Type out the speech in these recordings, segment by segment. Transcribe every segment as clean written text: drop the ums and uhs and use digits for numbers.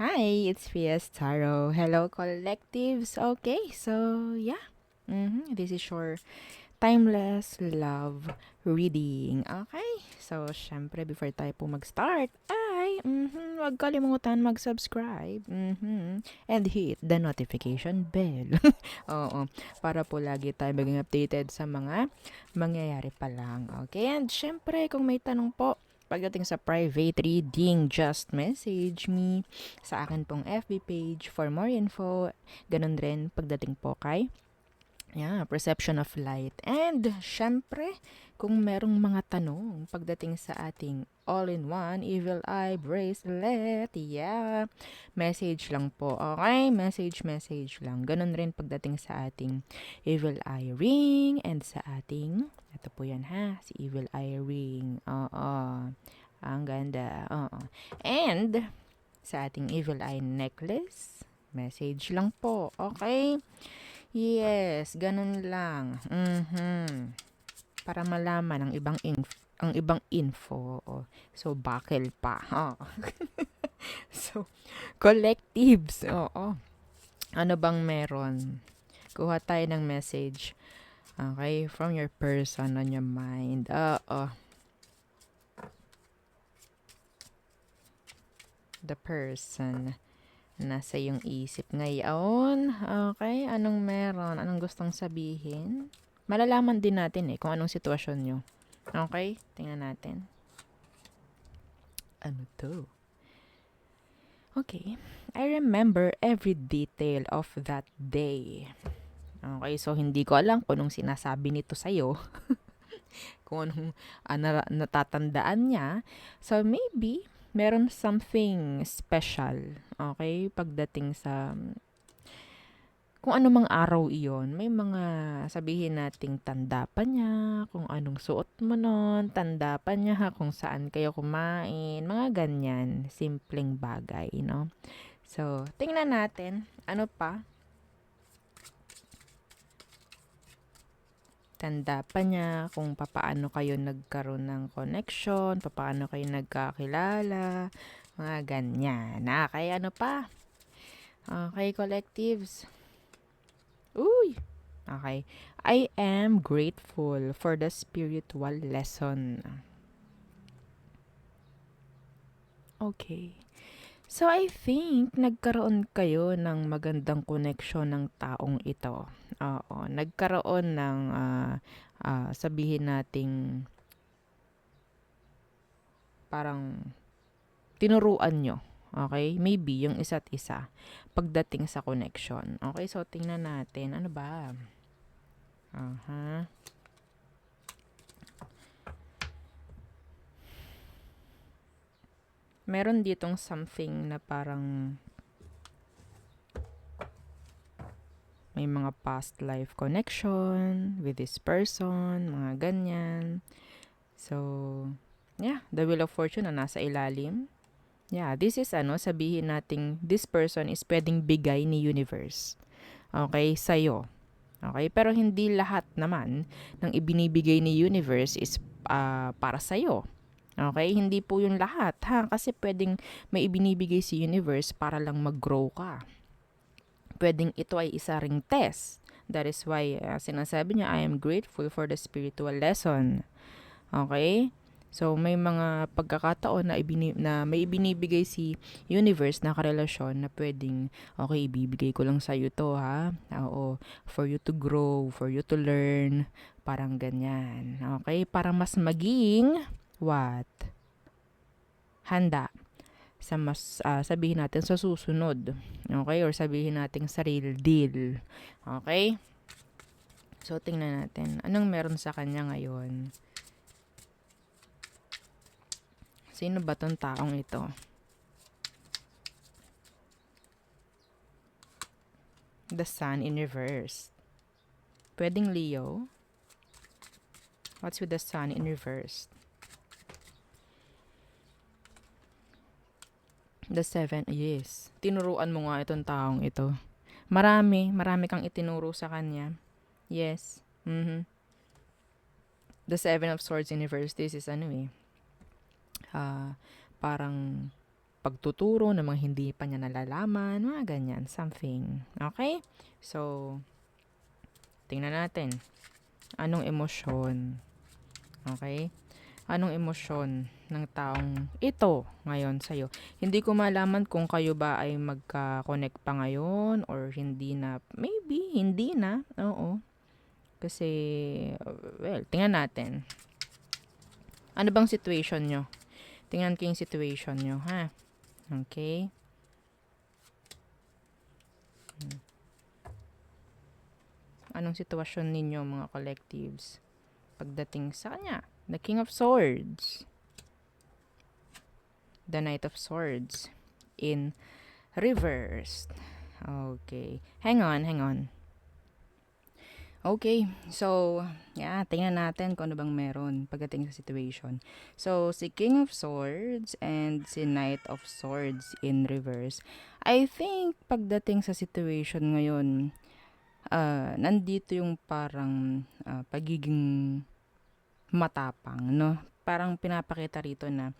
Hi, it's PS Taro. Hello, collectives. Okay, so yeah. This is your timeless love reading. Okay, so syempre before tayo po mag-start, huwag kalimutan mag-subscribe. And hit the notification bell. Oo, para po lagi tayo maging updated sa mga mangyayari pa lang. Okay, and syempre kung may tanong po, pagdating sa private reading, just message me sa akin pong FB page for more info. Ganun rin pagdating po kay Perception of Light. And syempre, kung merong mga tanong pagdating sa ating all-in-one Evil Eye Bracelet, message lang po. Okay? Message lang. Ganun rin pagdating sa ating Evil Eye Ring and sa ating, ito po yan ha, si Evil Eye Ring. Oo. Ang ganda. Oo. And sa ating Evil Eye Necklace, message lang po. Okay? Yes, ganun lang. Para malaman ang ibang info. Oh. So, bakil pa. Oh. So, collectives. Oo. Ano bang meron? Kuha tayo ng message. Okay, from your person on your mind. The person nasa iyong isip ngayon. Okay, anong meron? Anong gustong sabihin? Malalaman din natin kung anong sitwasyon nyo. Okay, tingnan natin. Ano to? Okay, I remember every detail of that day. Okay, so hindi ko alam kung anong sinasabi nito sa'yo. Kung anong natatandaan niya. So maybe, meron something special. Okay, pagdating sa kung ano mang araw iyon, may mga sabihin nating tanda pa niya, kung anong suot mo nun, tanda pa niya ha, kung saan kayo kumain, mga ganyan, simpleng bagay, no? So, tingnan natin, ano pa, tanda pa niya, kung papaano kayo nagkaroon ng connection, papaano kayo nagkakilala, mga ganyan. Kaya ano pa? Okay, collectives. Uy! Okay. I am grateful for the spiritual lesson. Okay. So, I think nagkaroon kayo ng magandang connection ng taong ito. Oo. Nagkaroon ng, sabihin nating, parang tinuruan nyo. Okay? Maybe yung isa't isa pagdating sa connection. Okay? So, tingnan natin. Ano ba? Aha. Meron ditong something na parang may mga past life connection with this person, mga ganyan. So, the Wheel of Fortune na nasa ilalim. This is sabihin nating this person is pwedeng bigay ni universe. Okay, sa'yo. Okay, pero hindi lahat naman ng ibinibigay ni universe is para sa'yo. Okay, hindi po yung lahat ha, kasi pwedeng may ibinibigay si universe para lang mag-grow ka. Pwedeng ito ay isa ring test. That is why sinasabi niya, I am grateful for the spiritual lesson. Okay? So, may mga pagkakataon na may ibinibigay si universe na karelasyon na pwedeng, okay, ibibigay ko lang sa'yo to ha. Oo, for you to grow, for you to learn, parang ganyan. Okay? Para mas maging, what? Handa sa mas sabihin natin sa susunod. Okay? Or sabihin natin sa real deal. Okay? So, tingnan natin. Anong meron sa kanya ngayon? Sino ba tong taong ito? The Sun in reverse. Pwedeng Leo. What's with the Sun in reverse? The Seven, yes. Tinuruan mo nga itong taong ito. Marami kang itinuro sa kanya. Yes. The Seven of Swords in reverse, this is parang pagtuturo ng mga hindi pa niya nalalaman, mga ganyan, something. Okay? So, tingnan natin. Anong emosyon? Okay? Anong emosyon ng taong ito ngayon sa'yo? Hindi ko malaman kung kayo ba ay magka-connect pa ngayon or hindi na. Maybe, hindi na. Oo. Kasi, well, tingnan natin. Ano bang situation nyo? Tingnan ko yung situation nyo, ha? Okay? Anong sitwasyon ninyo, mga collectives? Pagdating sa kanya, the King of Swords. The Knight of Swords. In reverse. Okay. Hang on. Okay, so, tingnan natin kung ano bang meron pagdating sa situation. So, si King of Swords and si Knight of Swords in reverse. I think, pagdating sa situation ngayon, nandito yung parang pagiging matapang, no? Parang pinapakita rito na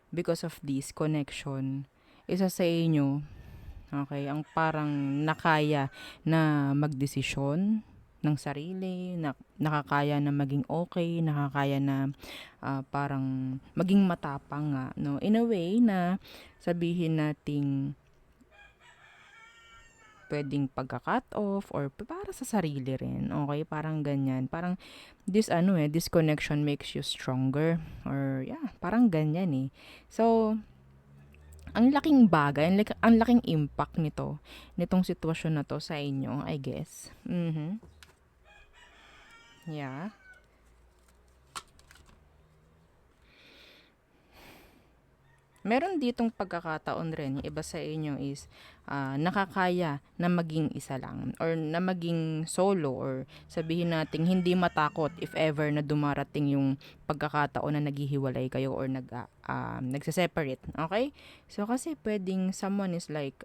because of this connection, isa sa inyo, okay, ang parang nakaya na magdesisyon ng sarili, nakakaya na maging okay, nakakaya na parang maging matapang nga, no? In a way na sabihin nating pwedeng pagka-cut off or para sa sarili rin, okay? Parang ganyan. Parang this connection makes you stronger or parang ganyan eh. So, ang laking bagay, ang laking impact nitong sitwasyon na to sa inyo, I guess. Yeah. Meron ditong pagkakataon rin, yung iba sa inyo is nakakaya na maging isa lang or na maging solo or sabihin natin hindi matakot if ever na dumarating yung pagkakataon na naghihiwalay kayo or nagse-separate. Okay? So kasi pwedeng someone is like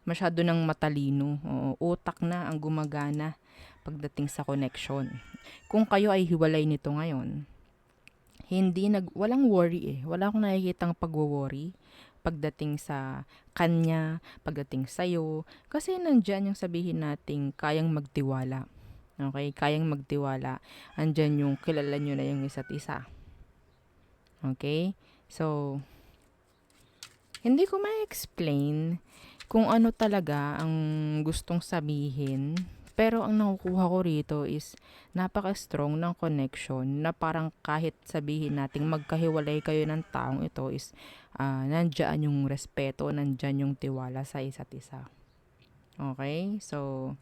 masyado ng matalino. Utak na ang gumagana pagdating sa connection. Kung kayo ay hiwalay nito ngayon, walang worry eh. Wala akong nakikitang pagwo-worry pagdating sa kanya, pagdating sa'yo. Kasi nandyan yung sabihin nating kayang magtiwala. Okay? Kayang magtiwala. Andyan yung kilala nyo na yung isa't isa. Okay? So, hindi ko ma-explain kung ano talaga ang gustong sabihin. Pero ang nakukuha ko rito is napaka-strong ng connection na parang kahit sabihin nating magkahiwalay kayo ng taong ito is nandyan yung respeto, nandyan yung tiwala sa isa't isa. Okay? So,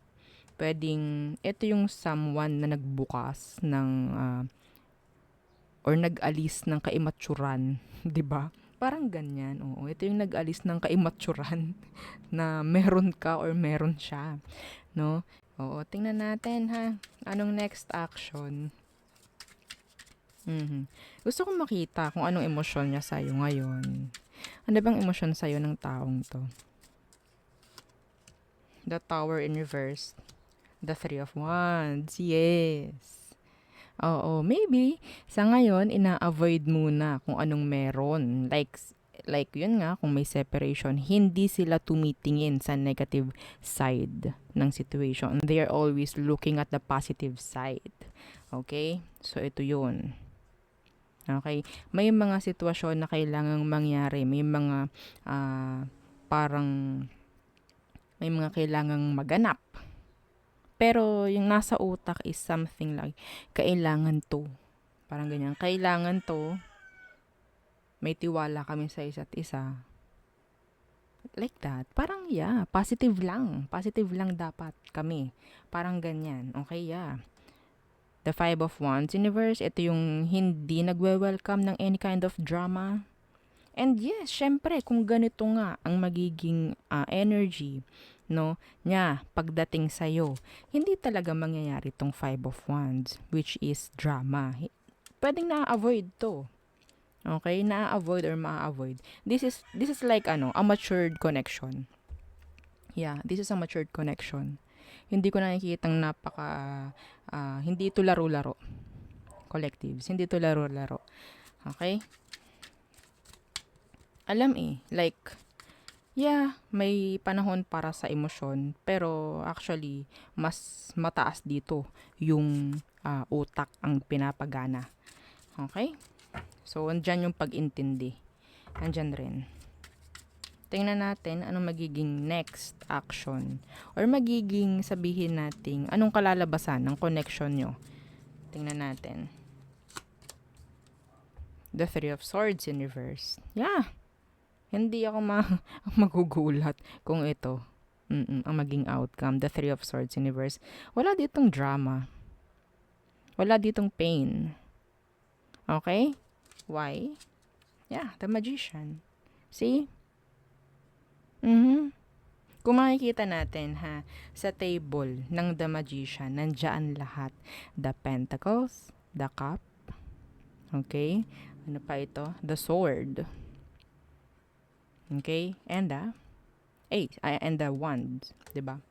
pwedeng ito yung someone na nagbukas ng or nag-alis ng kaimaturan, 'di ba? Parang ganyan. Oo, ito yung nag-alis ng kaimaturan na meron ka or meron siya, no? Oo, tingnan natin ha. Anong next action? Gusto kong makita kung anong emosyon niya sa'yo ngayon. Ano bang emosyon sa'yo ng taong to? The Tower in reverse. The Three of Wands. Yes. Oo, maybe sa ngayon ina-avoid muna kung anong meron. Like yun nga, kung may separation, hindi sila tumitingin sa negative side ng situation. They are always looking at the positive side. Okay? So ito yun. Okay? May mga sitwasyon na kailangang mangyari. May mga parang may mga kailangang maganap. Pero yung nasa utak is something like, kailangan to. Parang ganyan. Kailangan to. May tiwala kami sa isa't isa. Like that. Parang positive lang. Positive lang dapat kami. Parang ganyan. Okay, The Five of Wands universe, ito yung hindi nagwe-welcome ng any kind of drama. And yes, syempre, kung ganito nga ang magiging energy, no, pagdating sa'yo, hindi talaga mangyayari tong Five of Wands, which is drama. Pwedeng na-avoid to. Okay? Na-avoid or ma-avoid. This is like, a matured connection. Yeah, this is a matured connection. Hindi ko nakikitang hindi ito laro-laro. Collectives, hindi ito laro-laro. Okay? alam like, yeah, may panahon para sa emosyon, pero actually, mas mataas dito yung utak ang pinapagana. Okay? So, andyan yung pag-intindi. Andyan rin. Tingnan natin anong magiging next action or magiging sabihin natin anong kalalabasan ng connection nyo. Tingnan natin. The Three of Swords in reverse. Yeah. Hindi ako magugulat kung ito ang maging outcome. The Three of Swords in reverse. Wala ditong drama. Wala ditong pain. Okay? Why? Yeah, the Magician. See? Kung makikita natin sa table ng The Magician, nandiyan lahat. The Pentacles, the Cup, okay? Ano pa ito? The Sword. Okay? And the Ace, and the Wand, 'di ba?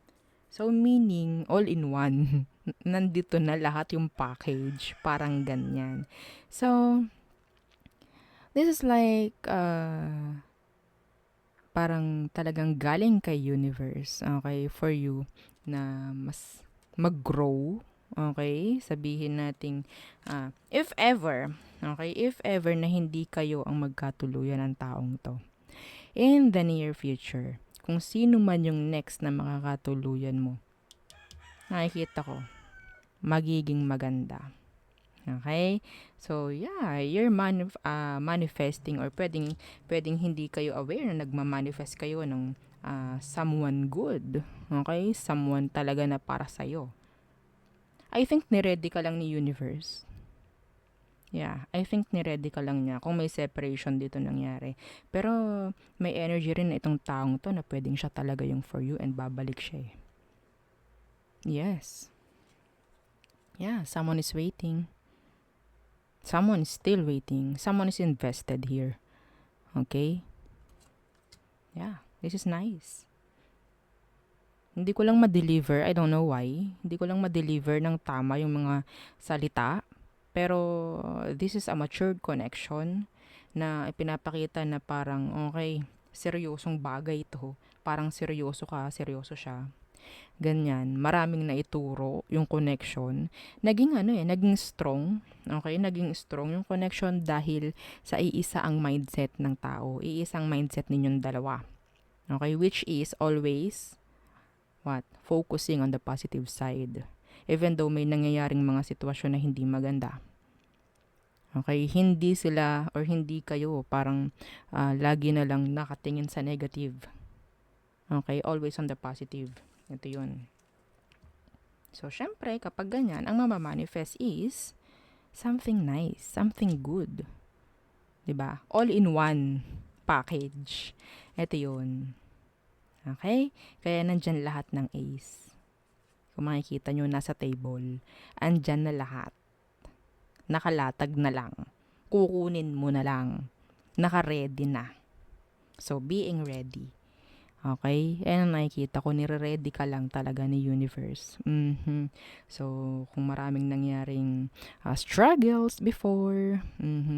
So meaning all in one. Nandito na lahat yung package, parang ganyan. So this is like parang talagang galing kay universe, okay, for you na mas mag-grow, okay? Sabihin nating if ever na hindi kayo ang magkatuluyan ng taong to in the near future, kung sino man yung next na makakatuluyan mo, nakikita ko magiging maganda. Okay? So, yeah, you're manifesting or pwedeng hindi kayo aware na nagmamanifest kayo ng someone good. Okay? Someone talaga na para sa'yo. I think ni-ready ka lang ni universe. Yeah, I think ni-ready ka lang niya kung may separation dito nangyari. Pero may energy rin na itong taong to na pwedeng siya talaga yung for you and babalik siya. Yes. Yeah, someone is waiting. Someone is still waiting. Someone is invested here. Okay? Yeah, this is nice. Hindi ko lang ma-deliver. I don't know why. Hindi ko lang ma-deliver ng tama yung mga salita. Pero this is a matured connection na ipinapakita na parang okay, seryosong bagay ito. Parang seryoso ka, seryoso siya. Ganyan, maraming naituro yung connection. Naging strong. Okay, naging strong yung connection dahil sa iisa ang mindset ng tao. Iisang mindset ninyong dalawa. Okay, which is always focusing on the positive side. Even though may nangyayaring mga sitwasyon na hindi maganda. Okay, hindi sila or hindi kayo parang lagi na lang nakatingin sa negative. Okay, always on the positive. Ito yun. So, syempre, kapag ganyan, ang mamamanifest is something nice, something good. 'Di ba? All in one package. Ito yun. Okay? Kaya nandyan lahat ng ace. Kung makikita nyo, nasa table. Andyan na lahat. Nakalatag na lang. Kukunin mo na lang. Naka-ready na. So, being ready. Okay? Ayan ang nakikita ko, nire-ready ka lang talaga ni universe. So, kung maraming nangyaring struggles before,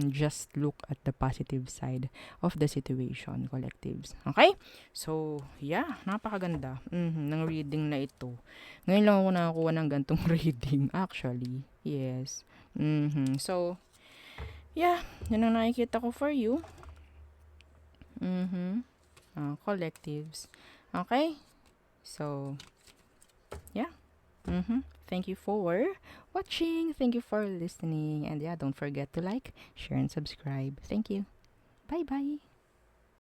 just look at the positive side of the situation, collectives. Okay? So, yeah, napakaganda ng reading na ito. Ngayon lang ako nakakuha ng gantong reading, actually. Yes. So, yeah, yun ang nakikita ko for you. Collectives. Okay? So, yeah. Thank you for watching. Thank you for listening. And yeah, don't forget to like, share, and subscribe. Thank you. Bye-bye.